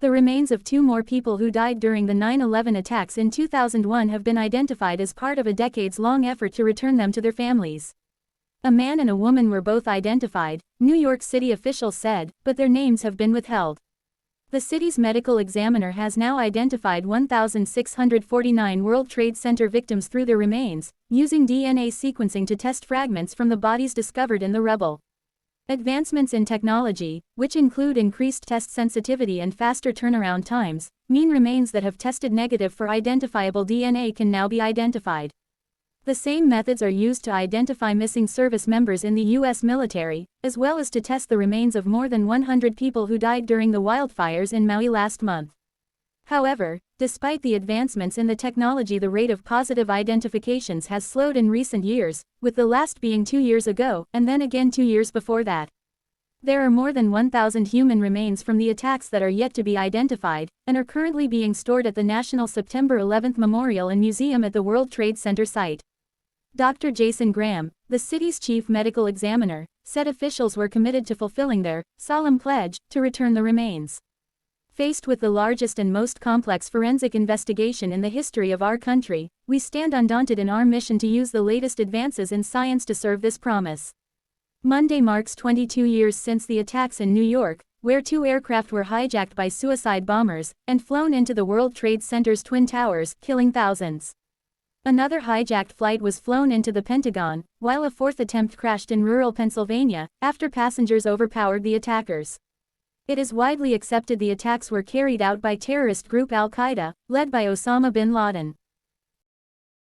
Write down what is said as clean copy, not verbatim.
The remains of 2 more people who died during the 9/11 attacks in 2001 have been identified as part of a decades-long effort to return them to their families. A man and a woman were both identified, New York City officials said, but their names have been withheld. The city's medical examiner has now identified 1,649 World Trade Center victims through their remains, using DNA sequencing to test fragments from the bodies discovered in the rubble. Advancements in technology, which include increased test sensitivity and faster turnaround times, mean remains that have tested negative for identifiable DNA can now be identified. The same methods are used to identify missing service members in the U.S. military, as well as to test the remains of more than 100 people who died during the wildfires in Maui last month. However, despite the advancements in the technology, the rate of positive identifications has slowed in recent years, with the last being 2 years ago, and then again 2 years before that. There are more than 1,000 human remains from the attacks that are yet to be identified, and are currently being stored at the National September 11 Memorial and Museum at the World Trade Center site. Dr. Jason Graham, the city's chief medical examiner, said officials were committed to fulfilling their solemn pledge to return the remains. Faced with the largest and most complex forensic investigation in the history of our country, we stand undaunted in our mission to use the latest advances in science to serve this promise. Monday marks 22 years since the attacks in New York, where 2 aircraft were hijacked by suicide bombers and flown into the World Trade Center's Twin Towers, killing thousands. Another hijacked flight was flown into the Pentagon, while a 4th attempt crashed in rural Pennsylvania, after passengers overpowered the attackers. It is widely accepted the attacks were carried out by terrorist group Al-Qaeda, led by Osama bin Laden.